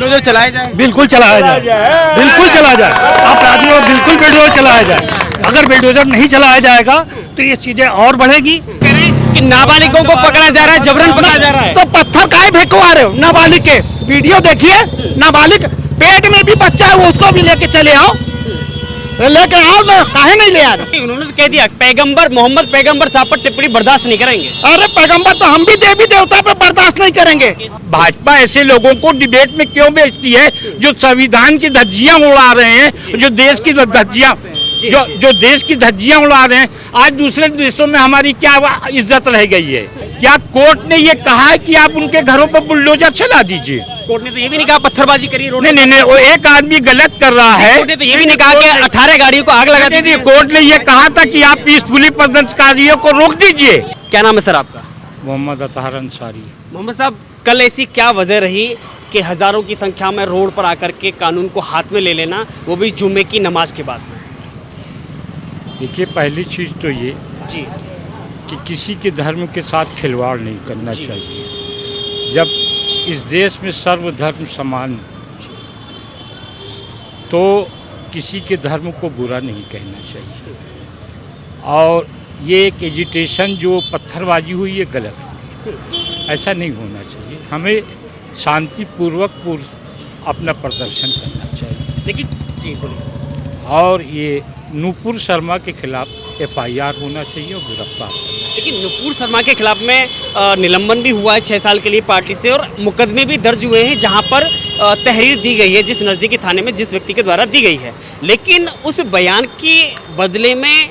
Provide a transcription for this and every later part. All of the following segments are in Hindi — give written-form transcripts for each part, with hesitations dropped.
बुलडोजर चलाया जाए? बिल्कुल चलाया जाए, बिल्कुल चलाया जाए, अपराधियों को बिल्कुल बुलडोजर चलाया जाए। अगर बुलडोजर नहीं चलाया जाएगा तो ये चीजें और बढ़ेगी। कह रहे हैं कि नाबालिगों को पकड़ा जा रहा है, जबरन पकड़ा जा रहा है। तो पत्थर काहे फेंकवा रहे हो नाबालिग के? वीडियो देखिए, नाबालिग पेट में भी बच्चा है, वो उसको भी लेके चले आओ, लेके आओ ना, काहे नहीं ले आ रहे? उन्होंने तो कह दिया पैगंबर मोहम्मद पैगंबर साहब पर टिप्पणी बर्दाश्त नहीं करेंगे। अरे पैगंबर तो हम भी देवी देवता पे बर्दाश्त नहीं करेंगे। भाजपा ऐसे लोगों को डिबेट में क्यों भेजती है जो संविधान की धज्जियां उड़ा रहे हैं, जो देश की धज्जियां जो देश की धज्जियां उड़ा रहे हैं। आज दूसरे देशों में हमारी क्या इज्जत रह गई है? क्या कोर्ट ने ये कहा है कि आप उनके घरों पर बुलडोजर चला दीजिए? कोर्ट ने तो ये भी नहीं कहा पत्थरबाजी करिए रोड। नहीं, वो एक आदमी गलत कर रहा है। कोर्ट ने तो ये भी नहीं कहा कि 18 गाड़ियों को आग लगा दीजिए। कोर्ट ने ये कहा था कि आप पीसफुली प्रदर्शनकारियों को रोक दीजिए। क्या नाम है सर आपका? मोहम्मद अतहर अंसारी। मोहम्मद साहब, कल ऐसी क्या वजह रही कि हजारों की संख्या में रोड पर आकर के कानून को हाथ में ले लेना, वो भी जुम्मे की नमाज के बाद? देखिए, पहली चीज तो ये जी कि किसी के धर्म के साथ खिलवाड़ नहीं करना चाहिए। जब इस देश में सर्वधर्म समान, तो किसी के धर्म को बुरा नहीं कहना चाहिए। और ये एक एजिटेशन जो पत्थरबाजी हुई, ये गलत है, ऐसा नहीं होना चाहिए। हमें शांतिपूर्वक अपना प्रदर्शन करना चाहिए। लेकिन जी बोलिए। और ये नूपुर शर्मा के खिलाफ FIR होना चाहिए और गिरफ्तार। लेकिन नुपुर शर्मा के खिलाफ में निलंबन भी हुआ है 6 साल के लिए पार्टी से, और मुकदमे भी दर्ज हुए हैं जहां पर तहरीर दी गई है जिस नज़दीकी थाने में जिस व्यक्ति के द्वारा दी गई है। लेकिन उस बयान के बदले में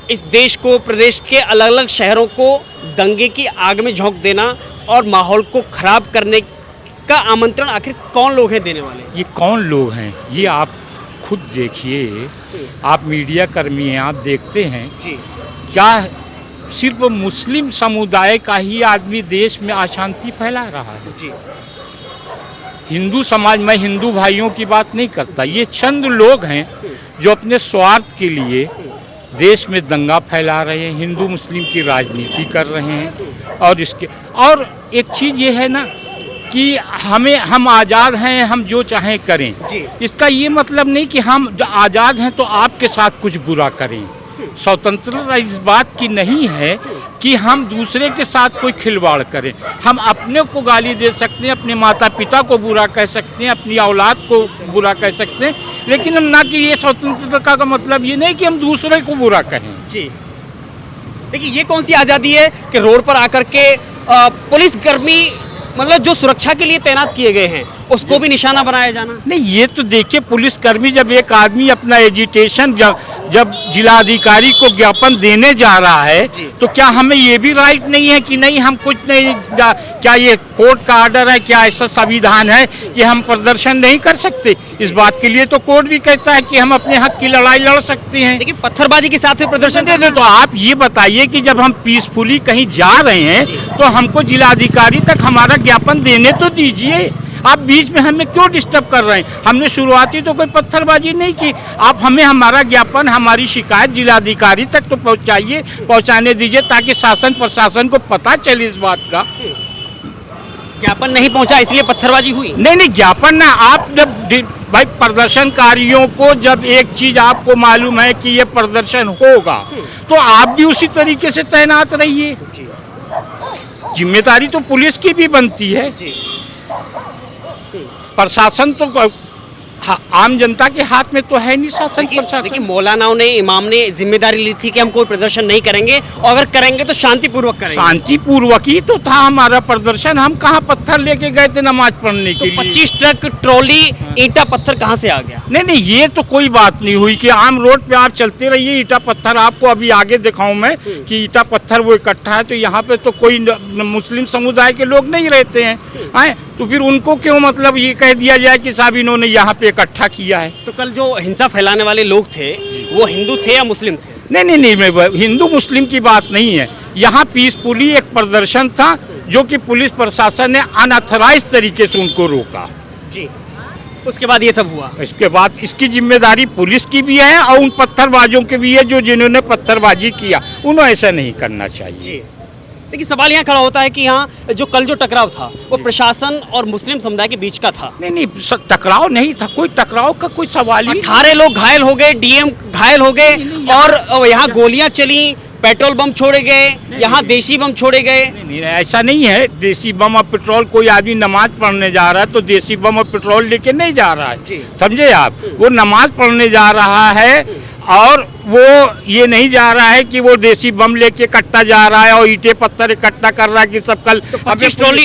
इस देश को, प्रदेश के अलग अलग शहरों को दंगे की आग में झोंक देना और माहौल को खराब करने का आमंत्रण आखिर कौन लोग हैं देने वाले? ये कौन लोग हैं, ये आप खुद देखिए। आप मीडिया कर्मी हैं, आप देखते हैं जी। क्या सिर्फ मुस्लिम समुदाय का ही आदमी देश में अशांति फैला रहा है? जी। हिंदू समाज, मैं हिंदू भाइयों की बात नहीं करता, ये चंद लोग हैं जो अपने स्वार्थ के लिए देश में दंगा फैला रहे हैं, हिंदू मुस्लिम की राजनीति कर रहे हैं। और एक चीज़ ये है ना कि हम आज़ाद हैं, हम जो चाहें करें। इसका ये मतलब नहीं कि हम जो आज़ाद हैं तो आपके साथ कुछ बुरा करें। स्वतंत्रता इस बात की नहीं है कि हम दूसरे के साथ कोई खिलवाड़ करें। हम अपने को गाली दे सकते हैं, अपने माता पिता को बुरा कह सकते हैं, अपनी औलाद को बुरा कह सकते हैं, लेकिन हम ना कि ये स्वतंत्रता का मतलब ये नहीं कि हम दूसरे को बुरा कहें। जी। देखिए, ये कौन सी आज़ादी है कि रोड पर आकर के पुलिस कर्मी, मतलब जो सुरक्षा के लिए तैनात किए गए हैं, उसको भी निशाना बनाया जाना? नहीं, ये तो देखिए, पुलिसकर्मी जब एक आदमी अपना एजिटेशन जब जिलाधिकारी को ज्ञापन देने जा रहा है, तो क्या हमें ये भी राइट नहीं है कि नहीं हम कुछ नहीं, क्या ये कोर्ट का ऑर्डर है, क्या ऐसा संविधान है कि हम प्रदर्शन नहीं कर सकते? इस बात के लिए तो कोर्ट भी कहता है कि हम अपने हक की लड़ाई लड़ सकते हैं। लेकिन पत्थरबाजी के साथ प्रदर्शन दे दे, तो आप ये बताइए कि जब हम पीसफुली कहीं जा रहे हैं तो हमको जिलाधिकारी तक हमारा ज्ञापन देने तो दीजिए। आप बीच में हमें क्यों डिस्टर्ब कर रहे हैं? हमने शुरुआती तो कोई पत्थरबाजी नहीं की। आप हमें हमारा ज्ञापन, हमारी शिकायत जिलाधिकारी तक तो पहुंचाने दीजिए, ताकि शासन प्रशासन को पता चले इस बात का। ज्ञापन नहीं पहुंचा इसलिए पत्थरबाजी हुई? नहीं, ज्ञापन ना, आप जब भाई प्रदर्शनकारियों को जब एक चीज आपको मालूम है कि ये प्रदर्शन होगा, तो आप भी उसी तरीके से तैनात रहिए। जिम्मेदारी तो पुलिस की भी बनती है। प्रशासन तो आम जनता के हाथ में तो है नहीं शासन प्रशासन। लेकिन मौलानाओं ने, इमाम ने जिम्मेदारी ली थी कि हम कोई प्रदर्शन नहीं करेंगे, और अगर करेंगे तो शांतिपूर्वक करेंगे। शांतिपूर्वक ही तो था हमारा प्रदर्शन। हम कहाँ पत्थर लेके गए थे नमाज पढ़ने के लिए? 25 ट्रक ट्रॉली ईंटा पत्थर कहाँ से आ गया? नहीं, ये तो कोई बात नहीं हुई कि आम रोड पे आप चलते रहिए, ईंटा पत्थर आपको अभी आगे दिखाऊं मैं कि ईंटा पत्थर वो इकट्ठा है। तो यहाँ पे तो कोई मुस्लिम समुदाय के लोग नहीं रहते हैं, तो फिर उनको क्यों मतलब ये कह दिया जाए कि साहब इन्होंने यहाँ पे इकट्ठा किया है? तो कल जो हिंसा फैलाने वाले लोग थे वो हिंदू थे या मुस्लिम थे? नहीं, हिंदू मुस्लिम की बात नहीं है। यहाँ पीसफुली एक प्रदर्शन था जो कि पुलिस प्रशासन ने अनऑथराइज्ड तरीके से उनको रोका। जी। उसके बाद ये सब हुआ? इसके बाद इसकी जिम्मेदारी पुलिस की भी है और उन पत्थरबाजों की भी है, जिन्होंने पत्थरबाजी किया। उन्हें ऐसा नहीं करना चाहिए। लेकिन सवाल यहाँ खड़ा होता है कि यहाँ जो कल जो टकराव था वो प्रशासन और मुस्लिम समुदाय के बीच का था। नहीं, टकराव नहीं था, कोई टकराव का कोई सवाल ही 18 लोग घायल हो गए, डीएम घायल हो गए और यहाँ गोलियां चली, पेट्रोल बम छोड़े गए, यहाँ देसी बम छोड़े गए। नहीं, ऐसा नहीं है। देसी बम और पेट्रोल, कोई आदमी नमाज पढ़ने जा रहा है तो देसी बम और पेट्रोल लेके नहीं जा रहा है, समझे आप। वो नमाज पढ़ने जा रहा है और वो ये नहीं जा रहा है कि वो देसी बम लेके कट्टा जा रहा है और ईंटें पत्थर इकट्ठा कर रहा है कि सब कल। तो 25 ट्रॉली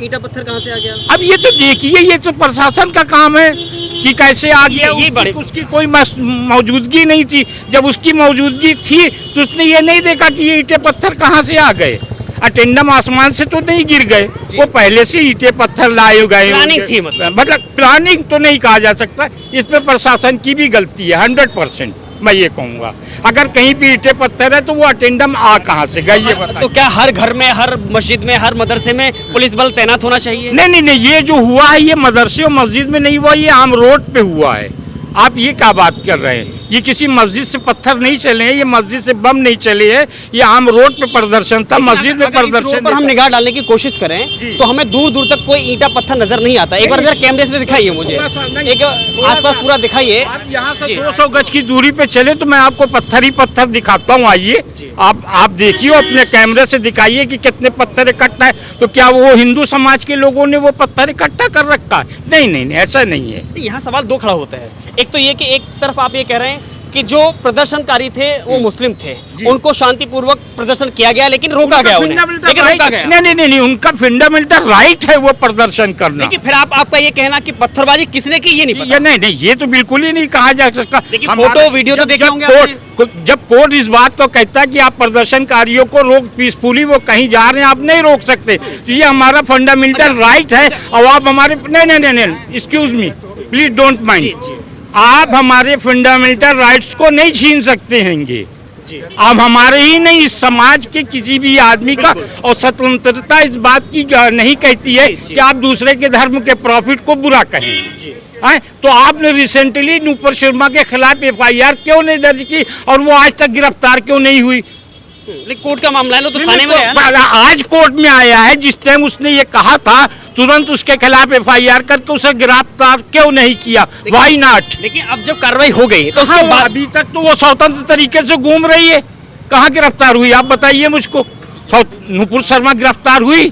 ईंटा पत्थर कहाँ से आ गया? अब ये तो देखिए, ये तो प्रशासन का काम है कि कैसे आ गया। उसकी कोई मौजूदगी नहीं थी। जब उसकी मौजूदगी थी तो उसने ये नहीं देखा कि ये ईंटें पत्थर कहाँ से आ गए। अटेंडम आसमान से तो नहीं गिर गए, वो पहले से ईंटें पत्थर लाए गए। प्लानिंग थी, मतलब प्लानिंग तो नहीं कहा जा सकता, इसमें प्रशासन की भी गलती है 100%। मैं ये कहूँगा अगर कहीं भी ईंटें पत्थर है तो वो अटेंडम आ कहाँ से गई, ये बताइए। तो क्या हर घर में, हर मस्जिद में, हर मदरसे में पुलिस बल तैनात होना चाहिए? नहीं, ये जो हुआ है ये मदरसे और मस्जिद में नहीं हुआ, ये आम रोड पे हुआ है। आप ये क्या बात कर रहे हैं? ये किसी मस्जिद से पत्थर नहीं चले हैं, ये मस्जिद से बम नहीं चले हैं, ये आम रोड पे प्रदर्शन था, मस्जिद में प्रदर्शन। पर हम निगाह डालने की कोशिश करें तो हमें दूर दूर तक कोई ईंटा पत्थर नजर नहीं आता। एक बार जरा कैमरे से दिखाइए मुझे, एक आसपास पूरा दिखाइए। आप यहाँ से 200 गज की दूरी पे चले तो मैं आपको पत्थर ही पत्थर दिखाता हूँ। आइए आप देखिए, अपने कैमरे से दिखाइए कि कितने पत्थर इकट्ठा है। तो क्या वो हिंदू समाज के लोगों ने वो पत्थर इकट्ठा कर रखा है? नहीं, ऐसा नहीं है। यहाँ सवाल दो खड़ा होता है। एक तो ये कि एक तरफ आप ये कह रहे हैं कि जो प्रदर्शनकारी थे वो मुस्लिम थे, उनको शांतिपूर्वक प्रदर्शन किया गया लेकिन रोका गया उन्हें, लेकिन रोका गया। नहीं, उनका फंडामेंटल राइट है वो प्रदर्शन करना। लेकिन फिर आपका ये कहना कि पत्थरबाजी किसने की ये नहीं पता। नहीं, ये तो बिल्कुल ही नहीं कहा जा सकता। लेकिन फोटो वीडियो तो देखे होंगे आपने। जब कोर्ट इस बात को कहता है कि आप प्रदर्शनकारियों को रोक पीसफुली, वो कहीं जा रहे हैं, आप नहीं रोक सकते, तो ये हमारा फंडामेंटल राइट है। और आप हमारे नहीं, excuse me please don't mind, आप हमारे फंडामेंटल राइट्स को नहीं छीन सकते हैंगे। आप हमारे ही नहीं, इस समाज के किसी भी आदमी का। और स्वतंत्रता इस बात की नहीं कहती है कि आप दूसरे के धर्म के प्रॉफिट को बुरा कहें। तो आपने रिसेंटली नूपुर शर्मा के खिलाफ FIR क्यों नहीं दर्ज की और वो आज तक गिरफ्तार क्यों नहीं हुई? लेकिन कोर्ट का मामला है तो थाने में है ना? आज कोर्ट में आया है। जिस टाइम उसने ये कहा था तुरंत उसके खिलाफ FIR करके उसे गिरफ्तार क्यों नहीं किया? Why not? लेकिन अब जब कार्रवाई हो गई तो उसके बाद अभी तक तो वो स्वतंत्र तरीके से घूम रही है। कहाँ गिरफ्तार हुई आप बताइए मुझको? नूपुर शर्मा गिरफ्तार हुई?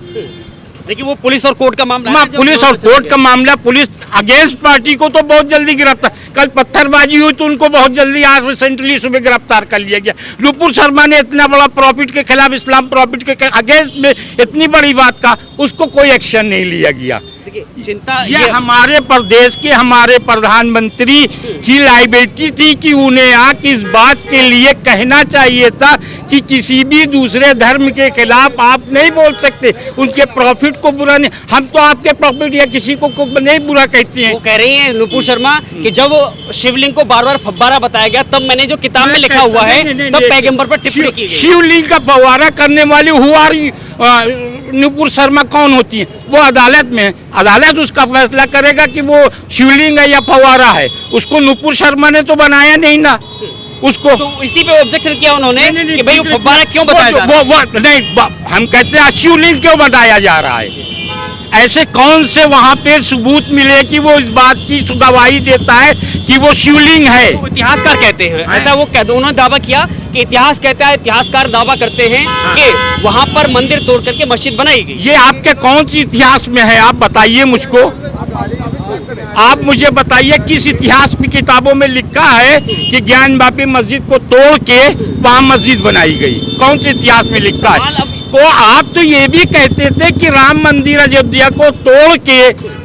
लेकिन वो पुलिस और कोर्ट का मामला है। पुलिस और कोर्ट का मामला, पुलिस अगेंस्ट पार्टी को तो बहुत जल्दी गिरफ्तार, कल पत्थरबाजी हुई तो उनको बहुत जल्दी आज रिसेंटली सुबह गिरफ्तार कर लिया गया। नूपुर शर्मा ने इतना बड़ा प्रॉफिट के खिलाफ, इस्लाम प्रॉफिट के अगेंस्ट में इतनी बड़ी बात का, उसको कोई एक्शन नहीं लिया गया। चिंता ये हमारे प्रदेश के हमारे प्रधानमंत्री की लायबिलिटी थी कि उन्हें आके इस बात के लिए कहना चाहिए था कि किसी भी दूसरे धर्म के खिलाफ आप नहीं बोल सकते, उनके प्रॉफिट को बुरा नहीं। हम तो आपके प्रॉफिट या किसी को नहीं बुरा कहते हैं। वो कह रही है नूपुर शर्मा कि जब शिवलिंग को बार बार फव्वारा बताया गया तब मैंने जो किताब में लिखा हुआ है तब पैगंबर पर टिप्पणी की गई। शिवलिंग का फव्वारा करने वाली हुआ नूपुर शर्मा कौन होती है? वो अदालत में, अदालत उसका फैसला करेगा कि वो शिवलिंग है या फव्वारा है। उसको नूपुर शर्मा ने तो बनाया नहीं ना उसको। तो इसी पे ऑब्जेक्शन किया उन्होंने कि भाई वो फव्वारा क्यों बताया जा रहा है? वो नहीं, हम कहते हैं शिवलिंग क्यों बताया जा रहा है? ऐसे कौन से वहाँ पे सबूत मिले कि वो इस बात की गवाही देता है कि वो शिवलिंग है? तो इतिहासकार कहते हैं, ऐसा वो उन्होंने दावा किया कि इतिहास कहता है, इतिहासकार दावा करते हैं कि वहाँ पर मंदिर तोड़ करके मस्जिद बनाई गई। ये आपके कौन सी इतिहास में है? आप बताइए मुझको, आप मुझे बताइए किस इतिहास की किताबों में लिखा है कि ज्ञान वापी मस्जिद को तोड़ के वहाँ मस्जिद बनाई गई? कौन से इतिहास में लिखा है? तो आप तो ये भी कहते थे कि राम मंदिर अयोध्या को तोड़ के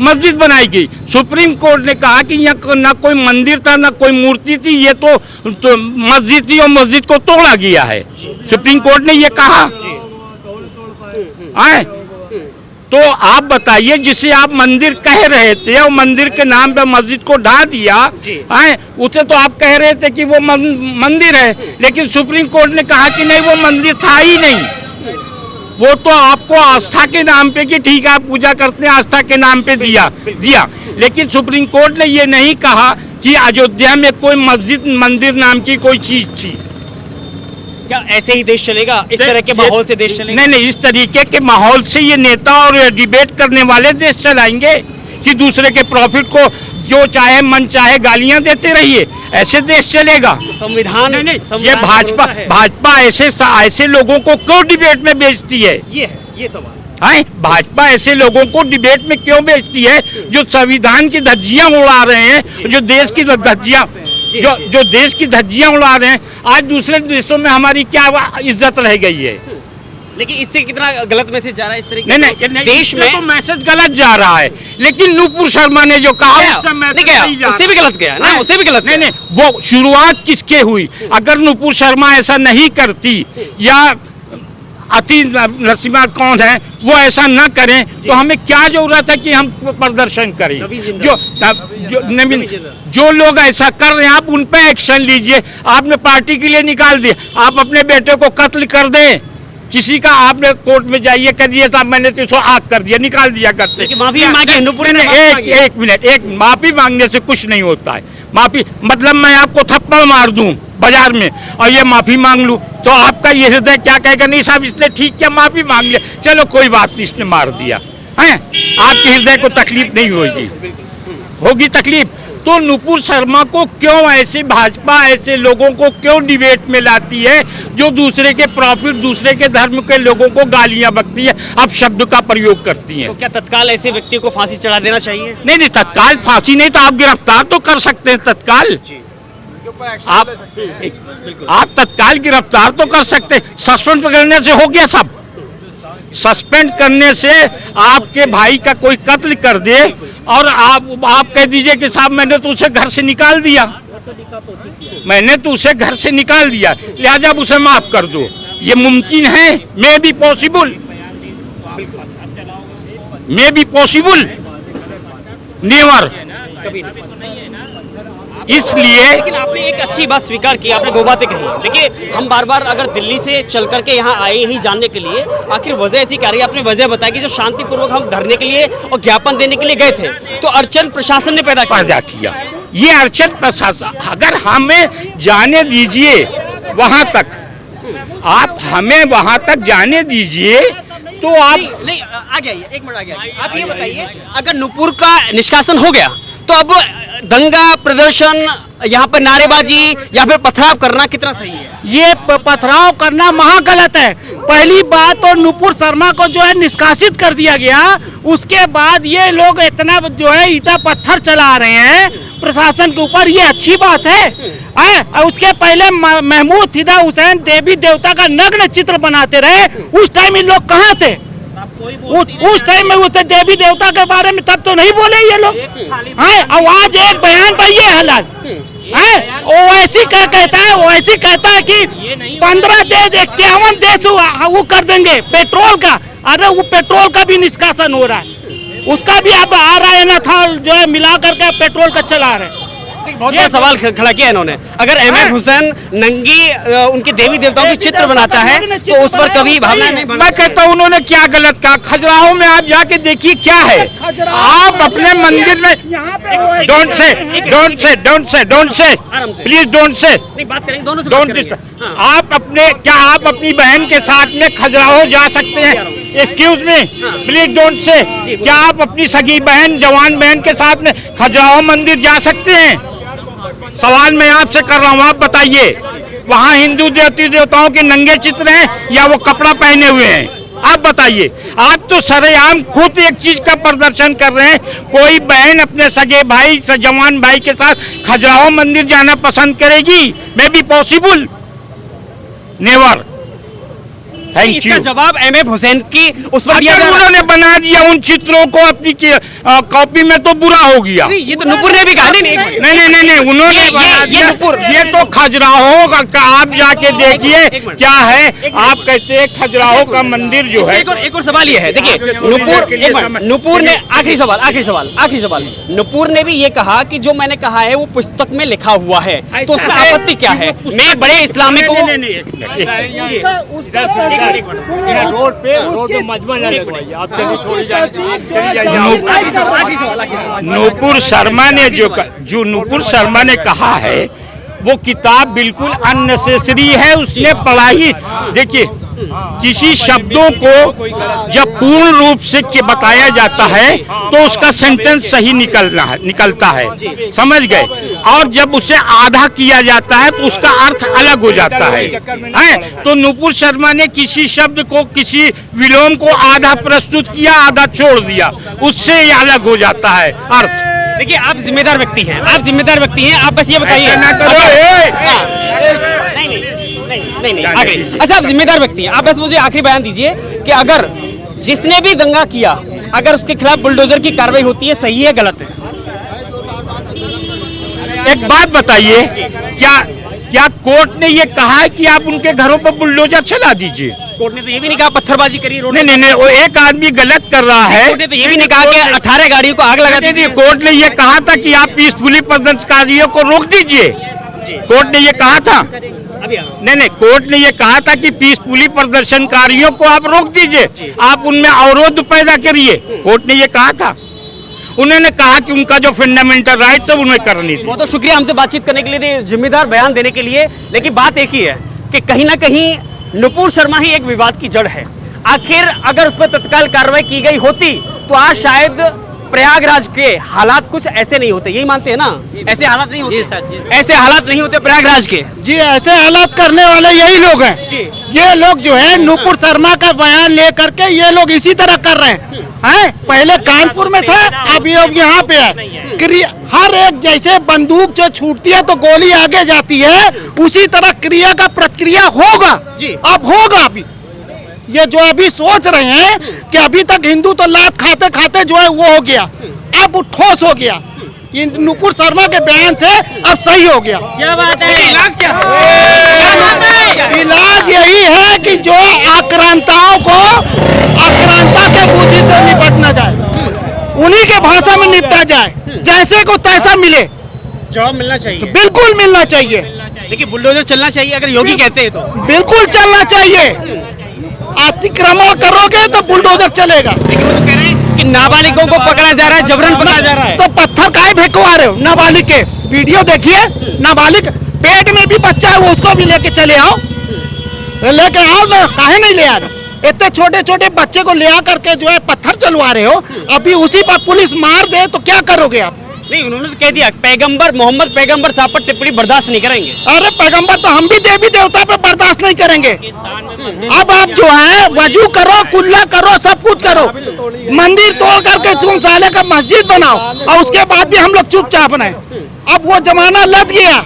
मस्जिद बनाई गई। सुप्रीम कोर्ट ने कहा कि यहाँ ना कोई मंदिर था ना कोई मूर्ति थी, ये तो मस्जिद थी और मस्जिद को तोड़ा गया है। सुप्रीम कोर्ट ने ये कहा है। तो आप बताइए, जिसे आप मंदिर कह रहे थे और मंदिर के नाम पे मस्जिद को ढा दिया है, उसे तो आप कह रहे थे कि वो मंदिर है, लेकिन सुप्रीम कोर्ट ने कहा कि नहीं वो मंदिर था ही नहीं, वो तो आपको आस्था के नाम पे कि ठीक है आप पूजा करते हैं आस्था के नाम पे दिया। लेकिन सुप्रीम कोर्ट ने ये नहीं कहा कि अयोध्या में कोई मस्जिद मंदिर नाम की कोई चीज थी। क्या ऐसे ही देश चलेगा, इस तरह के माहौल से देश चलेगा? नहीं, इस तरीके के माहौल से ये नेता और डिबेट करने वाले देश चलाएंगे कि दूसरे के प्रॉफिट को जो चाहे मन चाहे गालियां देते रहिए, ऐसे देश चलेगा? संविधान नहीं, ये संविधान भाजपा ऐसे लोगों को क्यों डिबेट में बेचती है? ये सवाल है, भाजपा ऐसे लोगों को डिबेट में क्यों बेचती है जो संविधान की धज्जियां उड़ा रहे हैं, जो देश की धज्जियां जो देश की धज्जियां उड़ा रहे हैं? आज दूसरे देशों में हमारी क्या इज्जत रह गई है? लेकिन इससे कितना गलत मैसेज जा रहा है इस तरीके नहीं, देश में तो मैसेज गलत जा रहा है, लेकिन नूपुर शर्मा ने जो कहा नहीं गया, उससे भी गलत गया ना, उससे भी गलत नहीं, वो शुरुआत किसके हुई? अगर नूपुर शर्मा ऐसा नहीं करती या अति नरसिम्हा कौन है वो ऐसा न करें तो हमें क्या जरूरत है कि हम प्रदर्शन करें? जो लोग ऐसा कर रहे हैं आप उन पे एक्शन लीजिए। आपने पार्टी के लिए निकाल दिया, आप अपने बेटे को कत्ल कर दें, किसी का आपने कोर्ट में जाइए कह दिए साहब मैंने तो इसको आग कर दिया, निकाल दिया करते। एक मिनट, माफी मांगने से कुछ नहीं होता है। माफी मतलब मैं आपको थप्पड़ मार दूं बाजार में और ये माफी मांग लूं तो आपका ये हृदय क्या कहेगा? नहीं साहब इसने ठीक किया, माफी मांग लिया, चलो कोई बात नहीं, इसने मार दिया है, आपके हृदय को तकलीफ नहीं होगी तकलीफ। तो नूपुर शर्मा को क्यों ऐसे भाजपा ऐसे लोगों को क्यों डिबेट में लाती है जो दूसरे के प्रॉफिट दूसरे के धर्म के लोगों को गालियां बकती है, अब शब्द का प्रयोग करती है? तो क्या तत्काल ऐसे व्यक्ति को फांसी चढ़ा देना चाहिए? नहीं, तत्काल फांसी नहीं तो आप गिरफ्तार तो कर सकते हैं तत्काल। आप तत्काल गिरफ्तार तो कर सकते हैं। सस्पेंड करने से हो गया सब? सस्पेंड करने से आपके भाई का कोई कत्ल कर दे और आप कह दीजिए कि साहब मैंने तो उसे घर से निकाल दिया, लिहाजा उसे माफ कर दो, ये मुमकिन है? May be possible, never. इसलिए लेकिन आपने एक अच्छी बात स्वीकार की, आपने दो बातें कही। देखिए हम बार बार अगर दिल्ली से चल करके यहाँ आए ही जानने के लिए आखिर वजह ऐसी क्या रही? आपने वजह बताया कि जो शांतिपूर्वक हम धरने के लिए और ज्ञापन देने के लिए गए थे तो अड़चन प्रशासन ने पैदा किया। ये अड़चन प्रशासन, अगर हमें जाने दीजिए वहां तक, आप हमें वहां तक जाने दीजिए तो आप नहीं आ गया, एक मिनट आ गया। आप ये बताइए अगर नूपुर का निष्कासन हो गया तो अब दंगा प्रदर्शन, यहाँ पर नारेबाजी या फिर पथराव करना कितना सही है? ये पथराव करना महागलत है। पहली बात तो नूपुर शर्मा को जो है निष्कासित कर दिया गया, उसके बाद ये लोग इतना जो है ईटा पत्थर चला रहे हैं प्रशासन के ऊपर, ये अच्छी बात है। उसके पहले महमूद फिदा हुसैन देवी देवता का नग्न चित्र बनाते रहे, उस टाइम इन लोग कहाँ थे? उस टाइम में उस देवी देवता के बारे में तब तो नहीं बोले ये लोग हैं। अब आज एक बयान पर ये हालात है, ओवैसी क्या कहता है? ओवैसी कहता है कि 15 देश 51 देश वो कर देंगे पेट्रोल का। अरे वो पेट्रोल का भी निष्कासन हो रहा है, उसका भी अब आ रहा है ना था जो है मिला करके पेट्रोल का चला रहे हैं। बहुत बड़ा सवाल खड़ा किया इन्होंने। अगर अहमद हुसैन नंगी उनके देवी देवताओं के चित्र बनाता है तो उस पर कभी भावना नहीं? मैं कहता हूँ उन्होंने क्या गलत कहा। खजुराहो में आप जाके देखिए क्या है। आप अपने मंदिर में don't say please don't say आप अपनी बहन के साथ में खजुराहो जा सकते हैं? Excuse me please don't say, क्या आप अपनी सगी बहन जवान बहन के साथ में खजुराहो मंदिर जा सकते हैं? सवाल मैं आपसे कर रहा हूँ, आप बताइए। वहाँ हिंदू देवती देवताओं के नंगे चित्र हैं या वो कपड़ा पहने हुए हैं? आप बताइए। आप तो सरेआम खुद एक चीज का प्रदर्शन कर रहे हैं। कोई बहन अपने सगे भाई जवान भाई के साथ खजुराहो मंदिर जाना पसंद करेगी? May be possible, never. Thank you. जवाब अहमद हुसैन की उस पर दिया उन्होंने बना दिया उन चित्रों को अपनी कॉपी में तो बुरा हो गया। ये तो नूपुर ने भी कहा। नहीं उन्होंने बना दिया। ये तो खजुराहो का आप जाके देखिए क्या है। आप कहते हैं खजुराहो का मंदिर जो है। एक और सवाल ये है, देखिए नूपुर ने आखिरी सवाल नूपुर ने भी ये कहा कि जो मैंने कहा है वो पुस्तक में लिखा हुआ है, तो उसमें आपत्ति क्या है? मैं बड़े इस्लामिक रोड पे मजमा न लगवाइए आप, चलिए छोड़ी जाइए। नूपुर शर्मा ने जो नूपुर शर्मा ने कहा है वो किताब बिल्कुल अननेसेसरी है, उसने पढ़ाई। देखिए, किसी शब्दों को जब पूर्ण रूप से बताया जाता है तो उसका सेंटेंस सही निकलता है, समझ गए। और जब उसे आधा किया जाता है तो उसका अर्थ अलग हो जाता है। तो नुपुर शर्मा ने किसी शब्द को, किसी विलोम को आधा प्रस्तुत किया, आधा छोड़ दिया, उससे ये अलग हो जाता है अर्थ। देखिए, आप जिम्मेदार व्यक्ति हैं, आप जिम्मेदार व्यक्ति हैं, आप बस ये बताइए। नहीं, आखिरी। अच्छा, आप जिम्मेदार व्यक्ति हैं, आप बस मुझे आखिरी बयान दीजिए कि अगर जिसने भी दंगा किया, अगर उसके खिलाफ बुलडोजर की कार्रवाई होती है, सही है गलत है? एक बात बताइए, क्या कोर्ट ने ये कहा है कि आप उनके घरों पर बुलडोजर चला दीजिए? कोर्ट ने तो ये भी नहीं कहा पत्थरबाजी करी रोड। नहीं, वो एक आदमी गलत कर रहा है। कोर्ट ने तो ये भी नहीं कहा कि 18 गाड़ियों को आग लगा दीजिए। कोर्ट ने ये कहा था कि आप पीसफुली प्रदर्शनकारियों को रोक दीजिए। कोर्ट ने ये कहा था। नहीं, कोर्ट ने ये कहा था कि पीसफुली प्रदर्शनकारियों को आप रोक दीजिए, आप उनमें अवरोध पैदा करिए। कोर्ट ने ये कहा था। उन्होंने कहा कि उनका जो फंडामेंटल राइट्स है उन्हें करनी थी। बहुत शुक्रिया हमसे बातचीत करने के लिए, जिम्मेदार बयान देने के लिए। लेकिन बात एक ही है कि कहीं ना कहीं नुपुर शर्मा ही एक विवाद की जड़ है। आखिर अगर उस पर तत्काल कार्रवाई की गई होती तो आज शायद प्रयागराज के हालात कुछ ऐसे नहीं होते। यही मानते हैं ना? ऐसे हालात नहीं होते सर, ऐसे हालात नहीं होते प्रयागराज के। जी, ऐसे हालात करने वाले यही लोग हैं। ये लोग जो है नुपुर शर्मा का बयान लेकर के ये लोग इसी तरह कर रहे हैं। पहले कानपुर में था, अब यहाँ पे है। हर एक जैसे बंदूक जो छूटती है तो गोली आगे जाती है, उसी तरह क्रिया का प्रक्रिया होगा। अब होगा। अभी ये जो अभी सोच रहे हैं कि अभी तक हिंदू तो लात खाते खाते जो है वो हो गया, अब ठोस हो गया। नुपुर शर्मा के बयान से अब सही हो गया। क्या बात है? इलाज क्या? इलाज यही है कि जो आक्रांताओं को आक्रांता के बुद्धि से निपटना जाए, उन्हीं के भाषा में निपटा जाए, जैसे को तैसा मिले। जवाब मिलना चाहिए। तो बिल्कुल मिलना चाहिए। देखिए, बुलडोजर चलना चाहिए अगर योगी कहते हैं तो। बिल्कुल चलना चाहिए। अतिक्रमण करोगे तो बुलडोजर चलेगा। लेकिन वो तो कह रहे हैं कि नाबालिगों को पकड़ा जा रहा है, जबरन पकड़ा जा रहा है। तो पत्थर काहे फेंकवा रहे हो नाबालिग के? वीडियो देखिए, नाबालिग पेट में भी बच्चा है, वो उसको भी लेके चले आओ, लेके आओ ना। काहे नहीं ले आ रहे? इतने छोटे छोटे बच्चे को ले आ करके जो है पत्थर चलवा रहे हो। अभी उसी पर पुलिस मार दे तो क्या करोगे आप? नहीं, उन्होंने तो कह दिया पैगंबर मोहम्मद पैगंबर साहब पर टिप्पणी बर्दाश्त नहीं करेंगे। अरे पैगंबर तो हम भी देवी देवता पे बर्दाश्त नहीं करेंगे। अब आप जो है वजू करो, कुल्ला करो, सब कुछ करो, मंदिर तोड़ करके चूम साले का मस्जिद बनाओ, और उसके बाद भी हम लोग चुपचाप बनाए। अब वो जमाना लग गया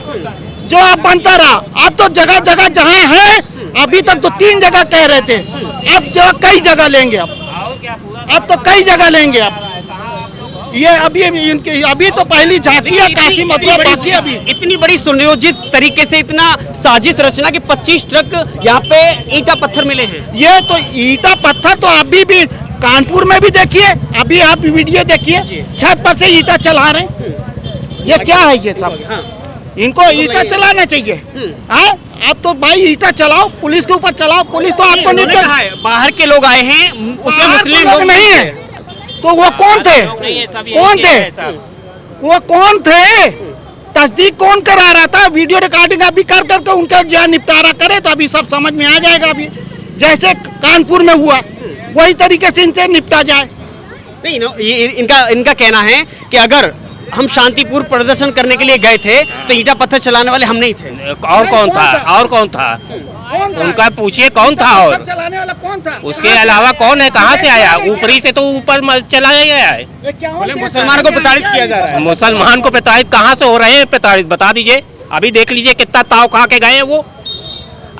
जो आप बनता रहा। अब तो जगह जगह जहाँ है, अभी तक तो 3 जगह कह रहे थे, अब जो कई जगह लेंगे। अब तो कई जगह लेंगे। अब ये अभी तो पहली झांकी है काशी मथुरा, बाकी अभी इतनी बड़ी सुनियोजित तरीके से इतना साजिश रचना कि 25 ट्रक यहाँ पे ईंटा पत्थर मिले हैं। ये तो ईंटा पत्थर तो अभी भी कानपुर में भी देखिए, अभी आप वीडियो देखिए, छत पर से ईंटा चला रहे हैं। ये क्या है? ये सब इनको ईंटा चलाना चाहिए। आप तो भाई ईंटा चलाओ, पुलिस के ऊपर चलाओ। पुलिस तो आपको नहीं कहा है। बाहर के लोग आए हैं, उसमें मुस्लिम लोग नहीं है। तो वो कौन थे? कौन थे वो? कौन थे? तस्दीक कौन करा रहा था? वीडियो रिकॉर्डिंग अभी कर करके उनका जो निपटारा करे तो अभी सब समझ में आ जाएगा। अभी जैसे कानपुर में हुआ वही तरीके से इनसे निपटा जाए। नहीं, ये इनका कहना है कि अगर हम शांतिपूर्ण प्रदर्शन करने के लिए गए थे तो ईंटा पत्थर चलाने वाले हम नहीं थे। और कौन था? और कौन था? उनका पूछिए कौन था? और चलाने वाला कौन था? उसके अलावा कौन है? कहाँ से आया? ऊपरी से तो ऊपर चलाया गया है। मुसलमानों को प्रताड़ित किया जा रहा है। मुसलमान को प्रताड़ित कहाँ से हो रहे हैं? प्रताड़ित बता दीजिए। अभी देख लीजिए कितना ताव खा के गए वो।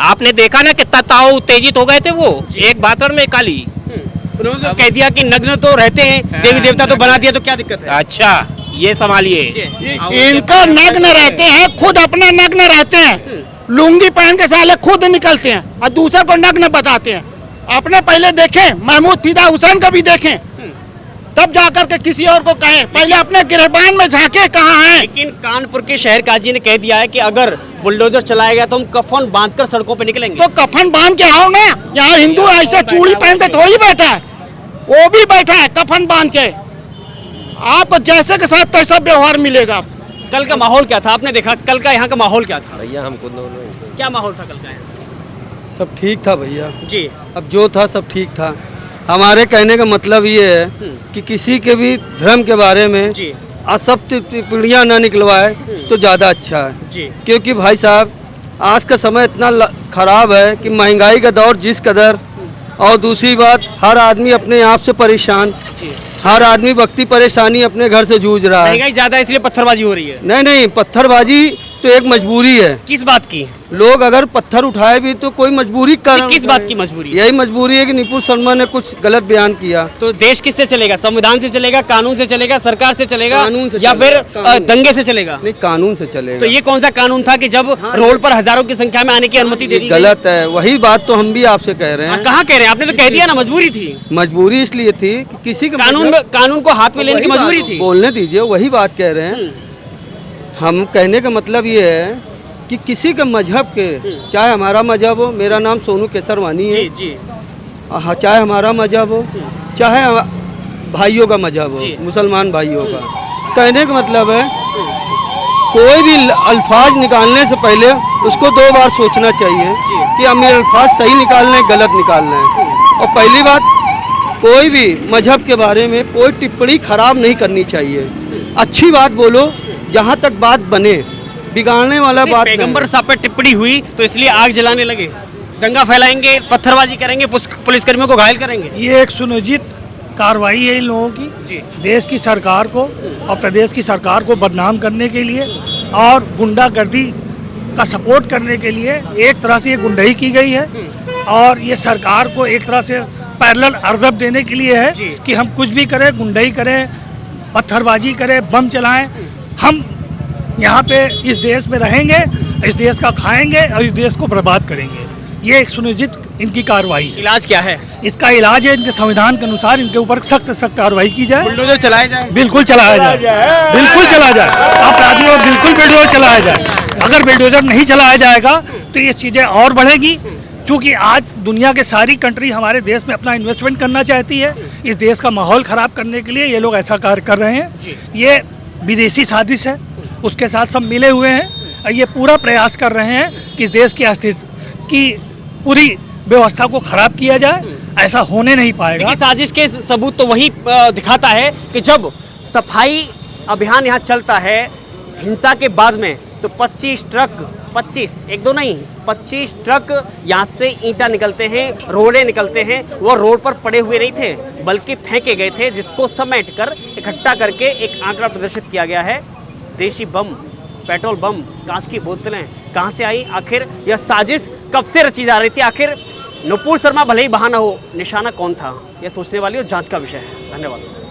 आपने देखा ना कितना ताव उत्तेजित हो गए थे वो एक भाषण में काली। उन्होंने तो कह दिया कि नग्न तो रहते हैं, देवी देवता तो बना दिया, तो क्या दिक्कत है? अच्छा, ये संभालिए। इनका नग्न रहते हैं, खुद अपना नग्न रहते हैं, लुंगी पहन के साले खुद निकलते हैं और दूसरे को नग्न बताते हैं। अपने पहले देखें, महमूद फिदा हुसैन का भी देखें, तब जाकर के किसी और को कहें। पहले अपने गिरबान में झांके कहाँ हैं। लेकिन कानपुर के शहर काजी ने कह दिया है कि अगर बुलडोजर चलाया गया तो हम कफन बांधकर सड़कों पे निकलेंगे। तो कफन बांध के आओ ना। यहाँ हिंदू ऐसे चूड़ी पहन के थोड़ी बैठा है, वो भी बैठा है कफन बांध के। आप जैसे के साथ कैसा व्यवहार मिलेगा? कल का माहौल क्या था, आपने देखा कल का यहाँ का माहौल क्या था? भैया हमको दोनों क्या माहौल था कल का यहाँ? सब ठीक था भैया, जी अब जो था सब ठीक था। हमारे कहने का मतलब ये है कि किसी के भी धर्म के बारे में जी असत्य टिप्पणियाँ न निकलवाए तो ज़्यादा अच्छा है। जी क्योंकि भाई साहब आज का समय इतना खराब है कि महंगाई का दौर जिस कदर, और दूसरी बात हर आदमी अपने आप से परेशान, जी हर आदमी वक्ती परेशानी अपने घर से जूझ रहा है। महंगाई ज्यादा है इसलिए पत्थरबाजी हो रही है। नहीं नहीं, पत्थरबाजी तो एक मजबूरी है। किस बात की? लोग अगर पत्थर उठाए भी तो कोई मजबूरी कर, किस बात की मजबूरी है? यही मजबूरी है कि नुपुर शर्मा ने कुछ गलत बयान किया। तो देश किससे चलेगा? संविधान से चलेगा, कानून से चलेगा, सरकार से चलेगा, कानून से या फिर चलेगा, कानून। दंगे से चलेगा? नहीं, कानून से चलेगा। तो ये कौन सा कानून था कि जब रोड पर हजारों की संख्या में आने की अनुमति दे दी गई? गलत है, वही बात तो हम भी आपसे कह रहे हैं। कहाँ कह रहे हैं? आपने तो कह दिया ना मजबूरी थी। मजबूरी इसलिए थी कि किसी के कानून को हाथ में लेने की वही मजबूरी बात- थी। बोलने दीजिए, वही बात कह रहे हैं। हम कहने का मतलब ये है कि किसी के मजहब के, चाहे हमारा मजहब हो, मेरा नाम सोनू केसरवानी है, जी जी चाहे हमारा मजहब हो, चाहे भाइयों का मजहब जी। हो, मुसलमान भाइयों का, कहने का मतलब है कोई भी अल्फाज निकालने से पहले उसको 2 बार सोचना चाहिए कि हम ये अल्फाज सही निकालने हैं, गलत निकालना है। और पहली बात, कोई भी मजहब के बारे में कोई टिप्पणी खराब नहीं करनी चाहिए। अच्छी बात बोलो, जहाँ तक बात बने, बिगाड़ने वाला बात नहीं। पैगंबर साहब पर टिप्पणी हुई तो इसलिए आग जलाने लगे, दंगा फैलाएंगे, पत्थरबाजी करेंगे, पुलिसकर्मियों को घायल करेंगे। ये एक सुनियोजित कार्रवाई है इन लोगों की, जी देश की सरकार को और प्रदेश की सरकार को बदनाम करने के लिए और गुंडागर्दी का सपोर्ट करने के लिए एक तरह से ये गुंडाई की गई है। और ये सरकार को एक तरह से पैरेलल अर्जब देने के लिए है जी। कि हम कुछ भी करें, गुंडाई करें, पत्थरबाजी करें, बम चलाएं, हम यहाँ पे इस देश में रहेंगे, इस देश का खाएंगे और इस देश को बर्बाद करेंगे। ये एक सुनियोजित इनकी कार्रवाई है। इलाज क्या है? इसका इलाज है इनके संविधान के अनुसार इनके ऊपर सख्त सख्त कार्रवाई की जाए। बुलडोजर चलाया जाए। बिल्कुल चलाया जाए, बिल्कुल चलाया जाए, अपराधियों को बिल्कुल बुलडोजर चलाया जाए। अगर बुलडोजर नहीं चलाया जाएगा तो ये चीज़ें और बढ़ेगी, क्योंकि आज दुनिया के सारी कंट्री हमारे देश में अपना इन्वेस्टमेंट करना चाहती है। इस देश का माहौल ख़राब करने के लिए ये लोग ऐसा कार्य कर रहे हैं। ये विदेशी साजिश है, उसके साथ सब मिले हुए हैं और ये पूरा प्रयास कर रहे हैं कि इस देश की अस्तित्व की पूरी व्यवस्था को खराब किया जाए। ऐसा होने नहीं पाएगा। देखिए, साजिश के सबूत तो वही दिखाता है कि जब सफाई अभियान यहाँ चलता है हिंसा के बाद में, तो 25 ट्रक, 25 एक दो नहीं 25 ट्रक यहाँ से ईंटा निकलते हैं, रोड़े निकलते हैं। वो रोड पर पड़े हुए नहीं थे बल्कि फेंके गए थे, जिसको समेट कर इकट्ठा करके एक आंकड़ा प्रदर्शित किया गया है। देशी बम, पेट्रोल बम, कांच की बोतलें कहाँ से आई? आखिर यह साजिश कब से रची जा रही थी? आखिर नुपुर शर्मा भले ही बहाना हो, निशाना कौन था? यह सोचने वाली और जांच का विषय है। धन्यवाद।